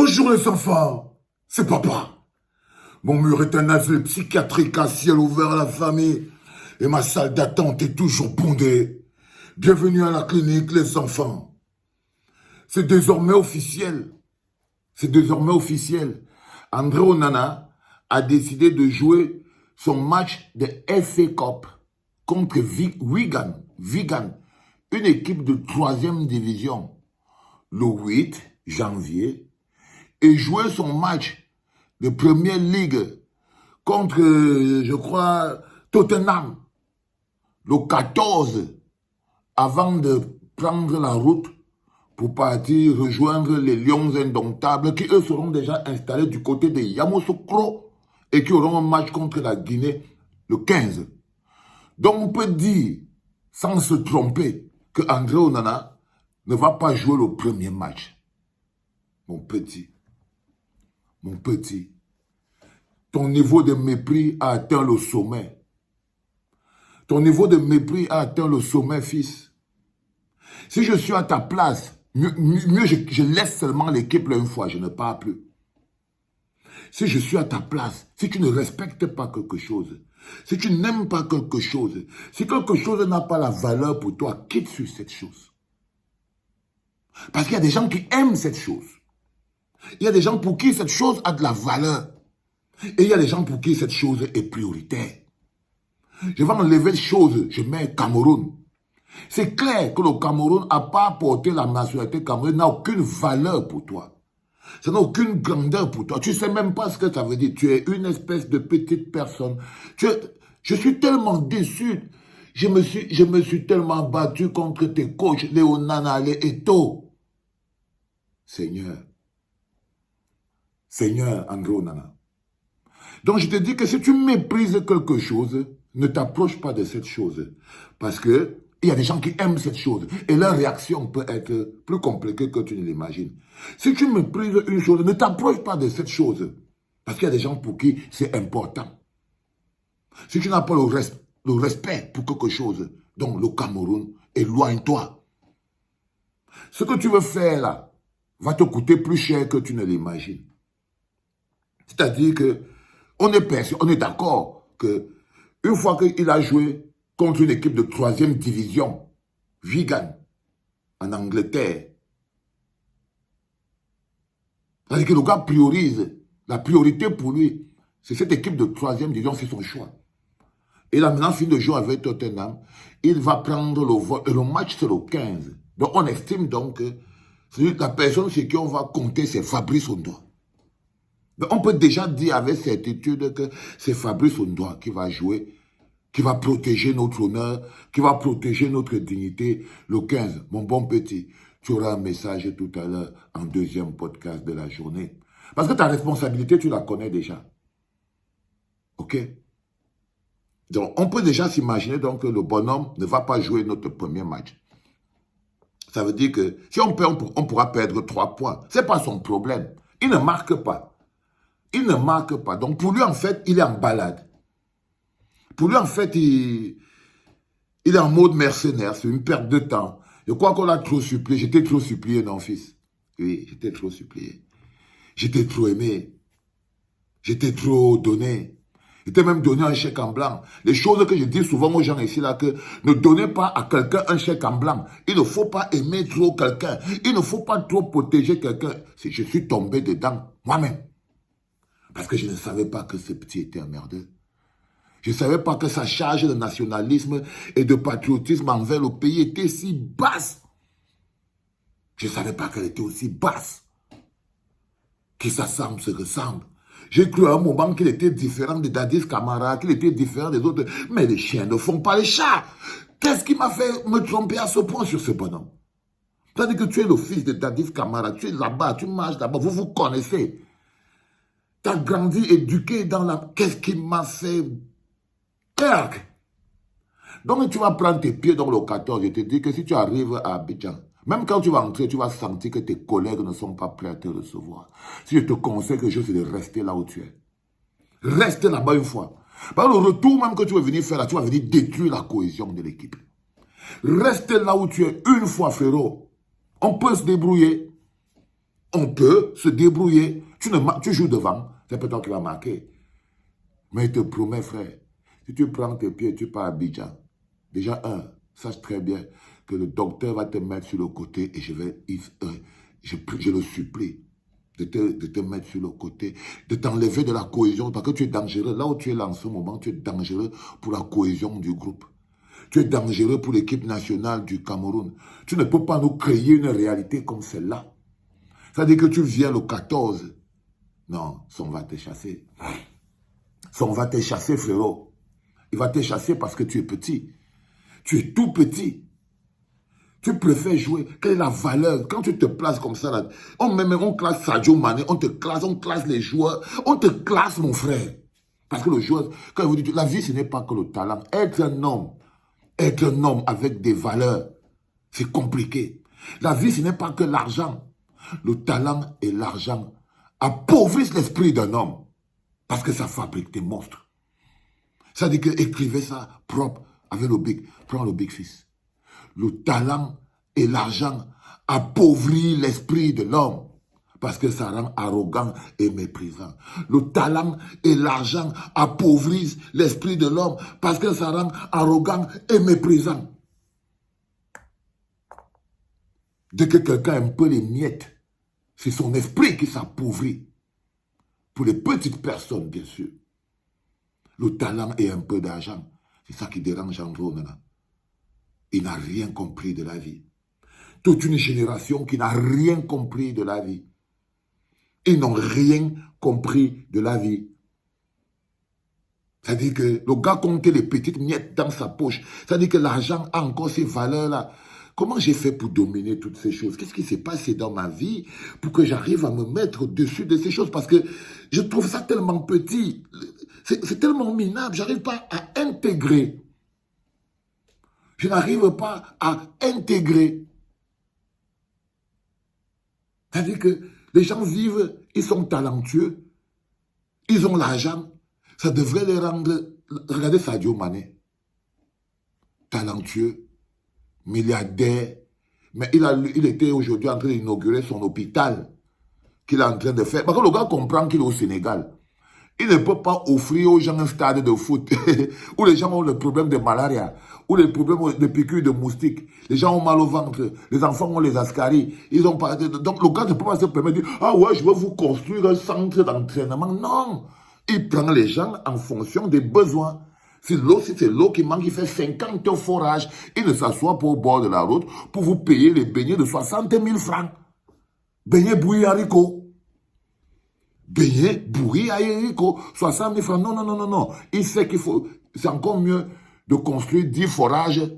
Bonjour les enfants, c'est papa. Mon mur est un asile psychiatrique à ciel ouvert à la famille et ma salle d'attente est toujours bondée. Bienvenue à la clinique les enfants. C'est désormais officiel. André Onana a décidé de jouer son match de FA Cup contre Wigan, une équipe de 3e division, le 8 janvier, et jouer son match de Premier League contre, je crois, Tottenham, le 14, avant de prendre la route pour partir rejoindre les Lions Indomptables qui, eux, seront déjà installés du côté de Yamoussoukro et qui auront un match contre la Guinée le 15. Donc, on peut dire, sans se tromper, que André Onana ne va pas jouer le premier match. Mon petit, ton niveau de mépris a atteint le sommet. Ton niveau de mépris a atteint le sommet, fils. Si je suis à ta place, mieux je laisse seulement l'équipe une fois, je ne parle plus. Si je suis à ta place, si tu ne respectes pas quelque chose, si tu n'aimes pas quelque chose, si quelque chose n'a pas la valeur pour toi, quitte sur cette chose. Parce qu'il y a des gens qui aiment cette chose. Il y a des gens pour qui cette chose a de la valeur. Et il y a des gens pour qui cette chose est prioritaire. Je vais enlever chose, je mets Cameroun. C'est clair que le Cameroun n'a pas apporté la nationalité camerounaise, n'a aucune valeur pour toi. Ça n'a aucune grandeur pour toi. Tu ne sais même pas ce que ça veut dire. Tu es une espèce de petite personne. Je suis tellement déçu. Je me suis tellement battu contre tes coachs, Léo Nana, les Eto. Seigneur, André Onana. Donc je te dis que si tu méprises quelque chose, ne t'approche pas de cette chose. Parce que il y a des gens qui aiment cette chose. Et leur réaction peut être plus compliquée que tu ne l'imagines. Si tu méprises une chose, ne t'approche pas de cette chose. Parce qu'il y a des gens pour qui c'est important. Si tu n'as pas le respect pour quelque chose, donc le Cameroun, éloigne-toi. Ce que tu veux faire là, va te coûter plus cher que tu ne l'imagines. C'est-à-dire que on est d'accord que une fois qu'il a joué contre une équipe de 3e division, Wigan, en Angleterre, c'est-à-dire que le gars priorise, la priorité pour lui, c'est cette équipe de 3e division, c'est son choix. Et là, maintenant, fin de jouer avec Tottenham, il va prendre le vol, et le match c'est le 15. Donc on estime donc que la personne sur qui on va compter, c'est Fabrice Ondoa. On peut déjà dire avec certitude que c'est Fabrice Ondoa qui va jouer, qui va protéger notre honneur, qui va protéger notre dignité le 15. Mon bon petit, tu auras un message tout à l'heure en 2e podcast de la journée. Parce que ta responsabilité, tu la connais déjà. Ok? Donc, on peut déjà s'imaginer donc que le bonhomme ne va pas jouer notre premier match. Ça veut dire que si on perd, on pourra perdre 3 points. Ce n'est pas son problème. Il ne marque pas. Donc, pour lui, en fait, il est en balade. Pour lui, en fait, il est en mode mercenaire. C'est une perte de temps. Je crois qu'on l'a trop supplié. J'étais trop supplié, non, fils. Oui, j'étais trop supplié. J'étais trop aimé. J'étais trop donné. J'étais même donné un chèque en blanc. Les choses que je dis souvent aux gens ici, là, que ne donnez pas à quelqu'un un chèque en blanc. Il ne faut pas aimer trop quelqu'un. Il ne faut pas trop protéger quelqu'un. Je suis tombé dedans, moi-même. Parce que je ne savais pas que ce petit était un merdeux. Je ne savais pas que sa charge de nationalisme et de patriotisme envers le pays était si basse. Je ne savais pas qu'elle était aussi basse. Qu'ils s'assemblent, se ressemblent. J'ai cru à un moment qu'il était différent de Dadis Camara, qu'il était différent des autres. Mais les chiens ne font pas les chats. Qu'est-ce qui m'a fait me tromper à ce point sur ce bonhomme? C'est-à-dire que tu es le fils de Dadis Camara, tu es là-bas, tu marches là-bas, vous vous connaissez. Tu as grandi, éduqué dans la... Qu'est-ce qui m'a fait... Donc tu vas prendre tes pieds dans le 14. Je te dis que si tu arrives à Abidjan, même quand tu vas entrer, tu vas sentir que tes collègues ne sont pas prêts à te recevoir. Si je te conseille quelque chose, c'est de rester là où tu es. Reste là-bas une fois. Par le retour même que tu vas venir faire là, tu vas venir détruire la cohésion de l'équipe. Reste là où tu es une fois, frérot. On peut se débrouiller. On peut se débrouiller. Tu joues devant, c'est pas toi qui vas marquer. Mais il te promet, frère, si tu prends tes pieds et tu pars à Abidjan, déjà sache très bien que le docteur va te mettre sur le côté et je le supplie de te mettre sur le côté, de t'enlever de la cohésion, parce que tu es dangereux. Là où tu es là en ce moment, tu es dangereux pour la cohésion du groupe. Tu es dangereux pour l'équipe nationale du Cameroun. Tu ne peux pas nous créer une réalité comme celle-là. C'est-à-dire que tu viens le 14. Non, on va te chasser. On va te chasser, frérot. Il va te chasser parce que tu es petit. Tu es tout petit. Tu préfères jouer. Quelle est la valeur? Quand tu te places comme ça, là, on classe Sadio Mané, on classe les joueurs. On te classe, mon frère. Parce que le joueur, quand vous dites, la vie, ce n'est pas que le talent. Être un homme avec des valeurs, c'est compliqué. La vie, ce n'est pas que l'argent. Le talent et l'argent appauvrissent l'esprit d'un homme. Parce que ça fabrique des monstres. Ça dit que écrivez ça propre avec le big. Prends le big fils. Le talent et l'argent appauvrissent l'esprit de l'homme. Parce que ça rend arrogant et méprisant. Le talent et l'argent appauvrissent l'esprit de l'homme. Parce que ça rend arrogant et méprisant. Dès que quelqu'un a un peu les miettes, c'est son esprit qui s'appauvrit. Pour les petites personnes, bien sûr. Le talent et un peu d'argent, c'est ça qui dérange André Onana. Il n'a rien compris de la vie. Toute une génération qui n'a rien compris de la vie. Ils n'ont rien compris de la vie. C'est-à-dire que le gars comptait les petites miettes dans sa poche. C'est-à-dire que l'argent a encore ces valeurs-là. Comment j'ai fait pour dominer toutes ces choses? Qu'est-ce qui s'est passé dans ma vie pour que j'arrive à me mettre au-dessus de ces choses? Parce que je trouve ça tellement petit. C'est tellement minable. Je n'arrive pas à intégrer. Je n'arrive pas à intégrer. C'est-à-dire que les gens vivent, ils sont talentueux, ils ont l'argent. Ça devrait les rendre... Regardez Sadio Mané. Talentueux, milliardaire. Mais il était aujourd'hui en train d'inaugurer son hôpital qu'il est en train de faire. Parce que le gars comprend qu'il est au Sénégal. Il ne peut pas offrir aux gens un stade de foot où les gens ont le problème de malaria, où les problèmes de piqûres de moustiques. Les gens ont mal au ventre, les enfants ont les ascaries. Ils ont pas... Donc le gars ne peut pas se permettre de dire « Ah ouais, je veux vous construire un centre d'entraînement. » Non, il prend les gens en fonction des besoins. Si c'est l'eau qui manque, il fait 50 forages. Il ne s'assoit pas au bord de la route pour vous payer les beignets de 60 000 francs. Beignets bouillis haricots. Beignets bouillis haricots. 60 000 francs. Non, non, non, non, non. Il sait qu'il faut... C'est encore mieux de construire 10 forages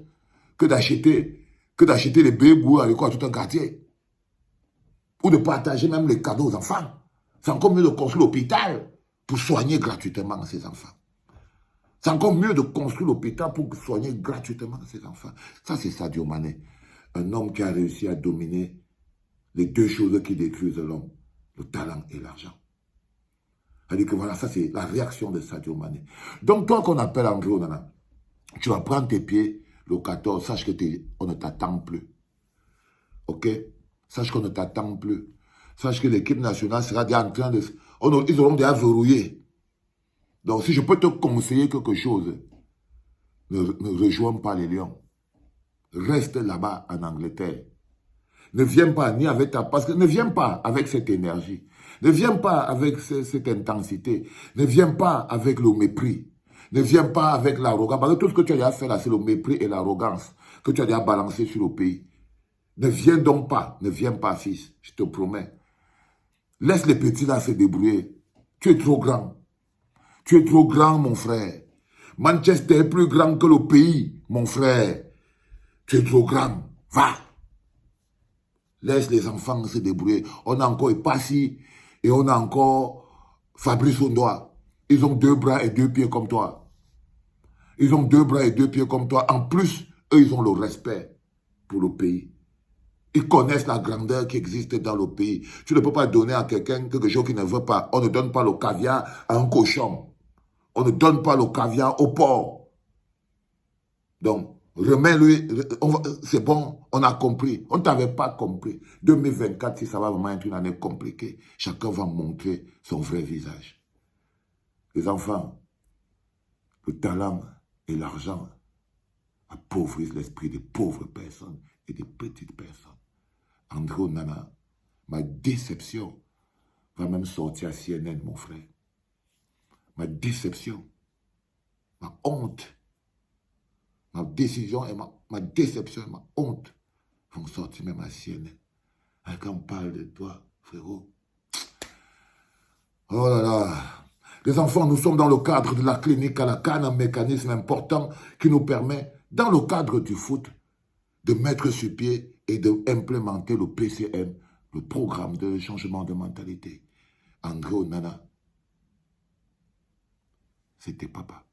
que d'acheter les beignets bouillis haricots à tout un quartier. Ou de partager même les cadeaux aux enfants. C'est encore mieux de construire l'hôpital pour soigner gratuitement ces enfants. C'est encore mieux de construire l'hôpital pour soigner gratuitement ses enfants. Ça, c'est Sadio Mané. Un homme qui a réussi à dominer les deux choses qui détruisent l'homme. Le talent et l'argent. C'est-à-dire que voilà, ça c'est la réaction de Sadio Mané. Donc toi qu'on appelle André Onana, tu vas prendre tes pieds le 14, sache qu'on ne t'attend plus. Ok? Sache qu'on ne t'attend plus. Sache que l'équipe nationale sera déjà en train de... Ils auront déjà verrouillé. Donc, si je peux te conseiller quelque chose, ne rejoins pas les Lions. Reste là-bas en Angleterre. Ne viens pas ni avec parce que ne viens pas avec cette énergie. Ne viens pas avec cette intensité. Ne viens pas avec le mépris. Ne viens pas avec l'arrogance. Parce que tout ce que tu as déjà fait là, c'est le mépris et l'arrogance que tu as déjà balancé sur le pays. Ne viens donc pas. Ne viens pas, fils. Je te promets. Laisse les petits là se débrouiller. Tu es trop grand. Tu es trop grand, mon frère. Manchester est plus grand que le pays, mon frère. Tu es trop grand. Va. Laisse les enfants se débrouiller. On a encore Epassi et on a encore Fabrice Ondoa. Ils ont 2 bras et 2 pieds comme toi. Ils ont 2 bras et 2 pieds comme toi. En plus, eux, ils ont le respect pour le pays. Ils connaissent la grandeur qui existe dans le pays. Tu ne peux pas donner à quelqu'un quelque chose qu'il ne veut pas. On ne donne pas le caviar à un cochon. On ne donne pas le caviar au porc. Donc, Remets-lui, c'est bon, on a compris. On ne t'avait pas compris. 2024, si ça va vraiment être une année compliquée, chacun va montrer son vrai visage. Les enfants, le talent et l'argent appauvrissent l'esprit des pauvres personnes et des petites personnes. André Onana, ma déception va même sortir à CNN, mon frère. Ma déception, ma honte, ma décision et ma déception et ma honte vont sortir même à CNN. Et quand on parle de toi, frérot, oh là là. Les enfants, nous sommes dans le cadre de la clinique à la canne, un mécanisme important qui nous permet, dans le cadre du foot, de mettre sur pied et d'implémenter le PCM, le programme de changement de mentalité. André Onana, c'était papa.